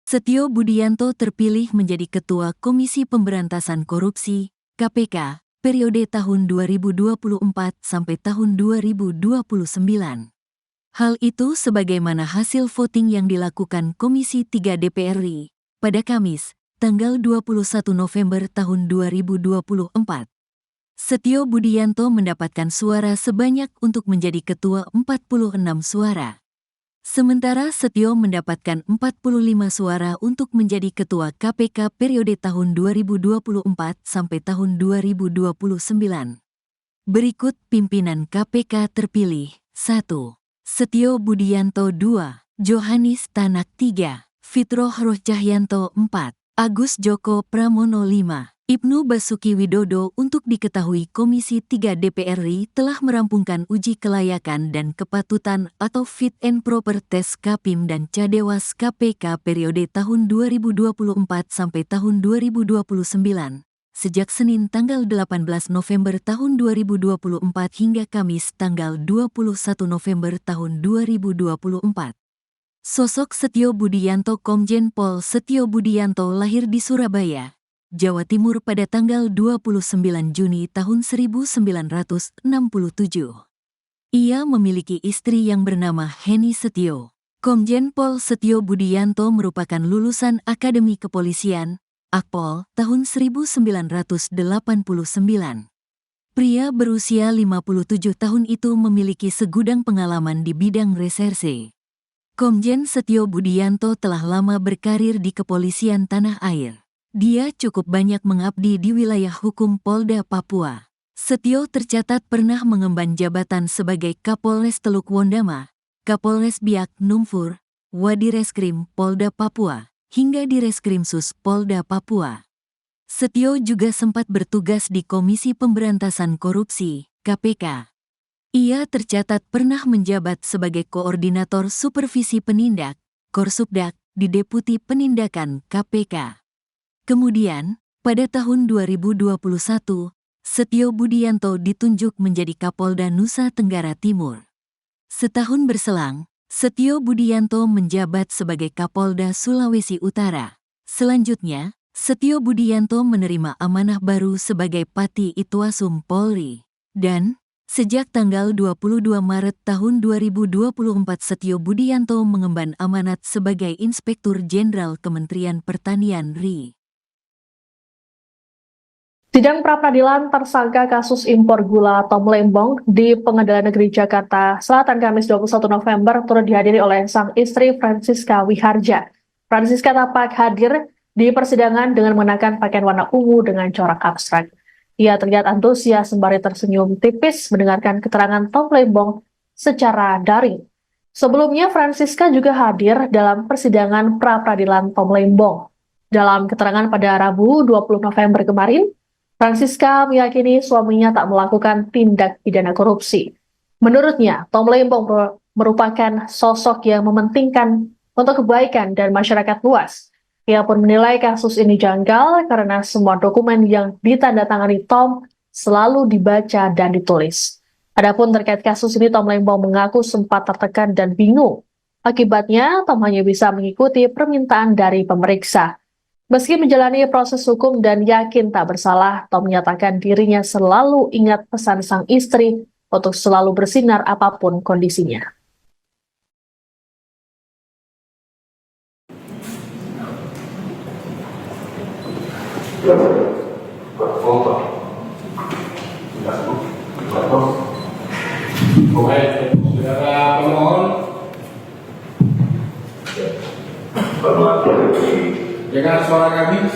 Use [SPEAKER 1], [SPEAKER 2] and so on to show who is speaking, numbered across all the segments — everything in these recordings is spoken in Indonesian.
[SPEAKER 1] Setio Budianto terpilih menjadi Ketua Komisi Pemberantasan Korupsi, KPK, periode tahun 2024 sampai tahun 2029. Hal itu sebagaimana hasil voting yang dilakukan Komisi 3 DPR RI pada Kamis, tanggal 21 November tahun 2024. Setio Budianto mendapatkan suara sebanyak untuk menjadi Ketua 46 suara. Sementara Setio mendapatkan 45 suara untuk menjadi Ketua KPK periode tahun 2024 sampai tahun 2029. Berikut pimpinan KPK terpilih. 1. Setio Budianto 2. Johanis Tanak 3. Fitroh Roh Cahyanto 4. Agus Joko Pramono 5. Ibnu Basuki Widodo. Untuk diketahui Komisi 3 DPR RI telah merampungkan uji kelayakan dan kepatutan atau fit and proper test Kapim dan Cadewas KPK periode tahun 2024 sampai tahun 2029. Sejak Senin tanggal 18 November tahun 2024 hingga Kamis tanggal 21 November tahun 2024. Sosok Setio Budianto. Komjen Pol Setio Budianto lahir di Surabaya, Jawa Timur pada tanggal 29 Juni tahun 1967. Ia memiliki istri yang bernama Heni Setio. Komjen Pol Setio Budianto merupakan lulusan Akademi Kepolisian, Akpol, tahun 1989. Pria berusia 57 tahun itu memiliki segudang pengalaman di bidang reserse. Komjen Setio Budianto telah lama berkarir di kepolisian tanah air. Dia cukup banyak mengabdi di wilayah hukum Polda Papua. Setio tercatat pernah mengemban jabatan sebagai Kapolres Teluk Wondama, Kapolres Biak Numfor, Wadireskrim Polda Papua, hingga Direskrimsus Polda Papua. Setio juga sempat bertugas di Komisi Pemberantasan Korupsi, KPK. Ia tercatat pernah menjabat sebagai Koordinator Supervisi Penindak, Korsubdak, di Deputi Penindakan KPK. Kemudian, pada tahun 2021, Setio Budianto ditunjuk menjadi Kapolda Nusa Tenggara Timur. Setahun berselang, Setio Budianto menjabat sebagai Kapolda Sulawesi Utara. Selanjutnya, Setio Budianto menerima amanah baru sebagai Pati Itwasum Polri. Dan, sejak tanggal 22 Maret tahun 2024 Setio Budianto mengemban amanat sebagai Inspektur Jenderal Kementerian Pertanian RI.
[SPEAKER 2] Sidang pra-peradilan tersangka kasus impor gula Tom Lembong di Pengadilan Negeri Jakarta Selatan Kamis 21 November turut dihadiri oleh sang istri Francisca Wiharja. Francisca tampak hadir di persidangan dengan mengenakan pakaian warna ungu dengan corak abstrak. Ia terlihat antusias sembari tersenyum tipis mendengarkan keterangan Tom Lembong secara daring. Sebelumnya, Francisca juga hadir dalam persidangan pra-peradilan Tom Lembong. Dalam keterangan pada Rabu 20 November kemarin, Francisca meyakini suaminya tak melakukan tindak pidana korupsi. Menurutnya, Tom Lembong merupakan sosok yang mementingkan untuk kebaikan dan masyarakat luas. Ia pun menilai kasus ini janggal karena semua dokumen yang ditandatangani Tom selalu dibaca dan ditulis. Adapun terkait kasus ini, Tom Lembong mengaku sempat tertekan dan bingung. Akibatnya, Tom hanya bisa mengikuti permintaan dari pemeriksa. Meski menjalani proses hukum dan yakin tak bersalah, Tom menyatakan dirinya selalu ingat pesan sang istri untuk selalu bersinar apapun kondisinya.
[SPEAKER 3] Baik, saudara pemohon, dengar suara kami?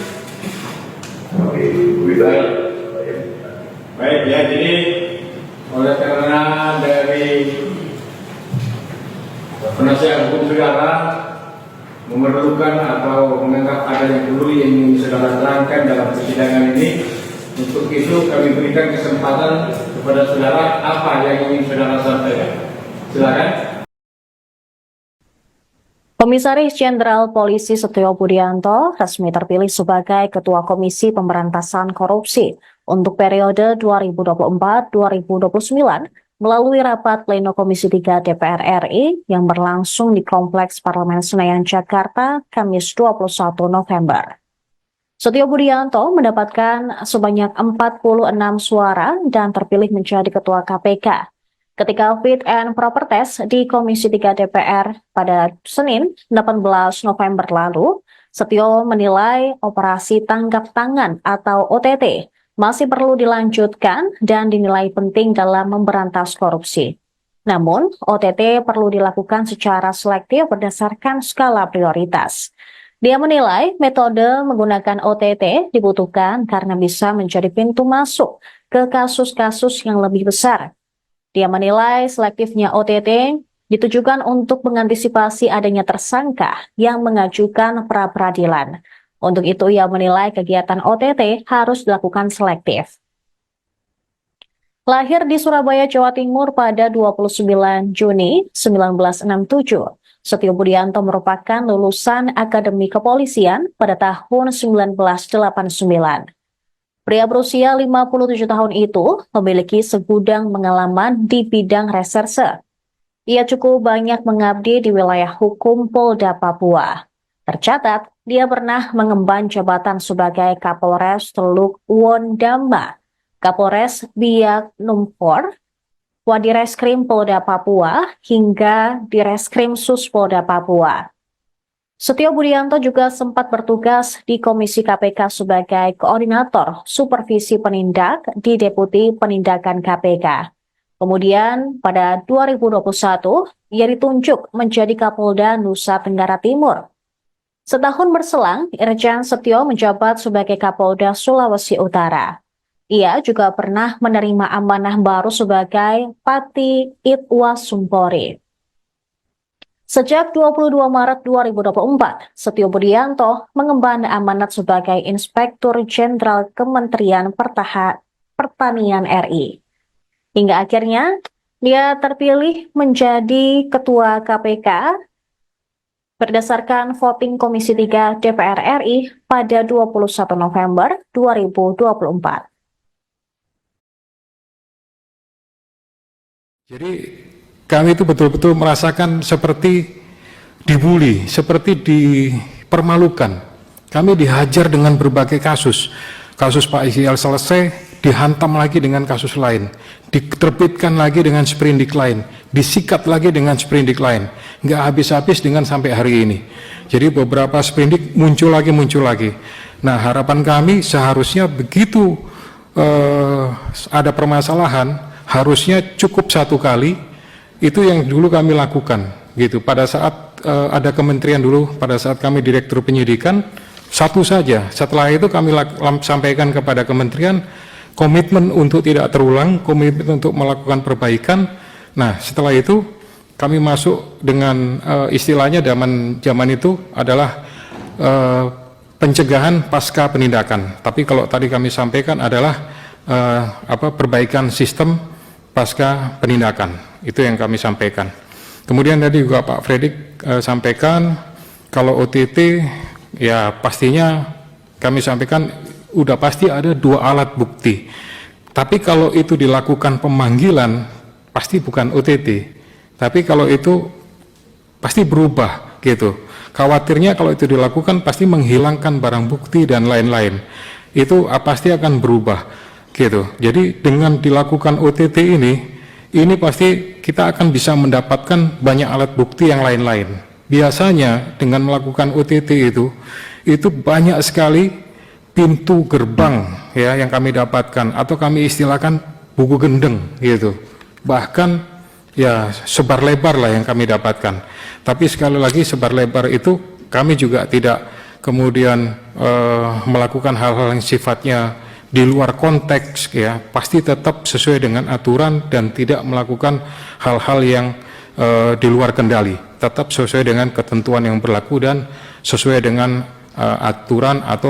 [SPEAKER 3] Baik ya, jadi oleh karena dari penasihat hukum saudara memerlukan atau menganggap ada yang perlu yang ingin saudara terangkan dalam persidangan ini, untuk itu kami berikan kesempatan kepada saudara apa yang ingin saudara sampaikan. Silakan.
[SPEAKER 2] Komisaris Jenderal Polisi Setio Budianto resmi terpilih sebagai Ketua Komisi Pemberantasan Korupsi untuk periode 2024-2029
[SPEAKER 4] melalui rapat pleno Komisi 3 DPR RI yang berlangsung di Kompleks Parlemen Senayan, Jakarta, Kamis 21 November. Setio Budianto mendapatkan sebanyak 46 suara dan terpilih menjadi Ketua KPK. Ketika fit and proper test di Komisi 3 DPR pada Senin 18 November lalu, Setio menilai operasi tangkap tangan atau OTT masih perlu dilanjutkan dan dinilai penting dalam memberantas korupsi. Namun, OTT perlu dilakukan secara selektif berdasarkan skala prioritas. Dia menilai metode menggunakan OTT dibutuhkan karena bisa menjadi pintu masuk ke kasus-kasus yang lebih besar. Dia menilai selektifnya OTT ditujukan untuk mengantisipasi adanya tersangka yang mengajukan pra-peradilan. Untuk itu ia menilai kegiatan OTT harus dilakukan selektif. Lahir di Surabaya, Jawa Timur pada 29 Juni 1967, Setio Budianto merupakan lulusan Akademi Kepolisian pada tahun 1989. Pria berusia 57 tahun itu memiliki segudang pengalaman di bidang reserse. Ia cukup banyak mengabdi di wilayah hukum Polda Papua. Tercatat, dia pernah mengemban jabatan sebagai Kapolres Teluk Wondamba, Kapolres Biak Numfor, Wadireskrim Polda Papua, hingga Direskrim Sus Polda Papua. Setio Budianto juga sempat bertugas di Komisi KPK sebagai Koordinator Supervisi Penindak di Deputi Penindakan KPK. Kemudian pada 2021, ia ditunjuk menjadi Kapolda Nusa Tenggara Timur. Setahun berselang, Irjen Setio menjabat sebagai Kapolda Sulawesi Utara. Ia juga pernah menerima amanah baru sebagai Pati Itwa Sumpori. Sejak 22 Maret 2024, Setio Budianto mengemban amanat sebagai Inspektur Jenderal Kementerian Pertanian RI. Hingga akhirnya, dia terpilih menjadi Ketua KPK berdasarkan voting Komisi 3 DPR RI pada 21 November 2024.
[SPEAKER 5] Jadi kami itu betul-betul merasakan seperti dibully, seperti dipermalukan. Kami dihajar dengan berbagai kasus. Kasus Pak Isyal selesai, dihantam lagi dengan kasus lain. Diterbitkan lagi dengan sprindik lain. Disikat lagi dengan sprindik lain. Nggak habis-habis dengan sampai hari ini. Jadi beberapa sprindik muncul lagi. Nah, harapan kami seharusnya begitu ada permasalahan, harusnya cukup satu kali. Itu yang dulu kami lakukan gitu. Pada saat ada kementerian dulu, pada saat kami direktur penyidikan, satu saja. Setelah itu kami sampaikan kepada kementerian komitmen untuk tidak terulang, komitmen untuk melakukan perbaikan. Nah, setelah itu kami masuk dengan istilahnya zaman itu adalah pencegahan pasca penindakan. Tapi kalau tadi kami sampaikan adalah perbaikan sistem pasca penindakan. Itu yang kami sampaikan. Kemudian tadi juga Pak Fredrik sampaikan kalau OTT ya pastinya kami sampaikan udah pasti ada 2 alat bukti. Tapi kalau itu dilakukan pemanggilan pasti bukan OTT. Tapi kalau itu pasti berubah gitu. Khawatirnya kalau itu dilakukan pasti menghilangkan barang bukti dan lain-lain. Itu pasti akan berubah gitu. Jadi dengan dilakukan OTT ini pasti kita akan bisa mendapatkan banyak alat bukti yang lain-lain. Biasanya dengan melakukan OTT itu banyak sekali pintu gerbang ya yang kami dapatkan atau kami istilahkan buku gendeng gitu. Bahkan ya sebar lebar lah yang kami dapatkan. Tapi sekali lagi sebar lebar itu kami juga tidak kemudian melakukan hal-hal yang sifatnya di luar konteks ya, pasti tetap sesuai dengan aturan dan tidak melakukan hal-hal yang di luar kendali, tetap sesuai dengan ketentuan yang berlaku dan sesuai dengan aturan atau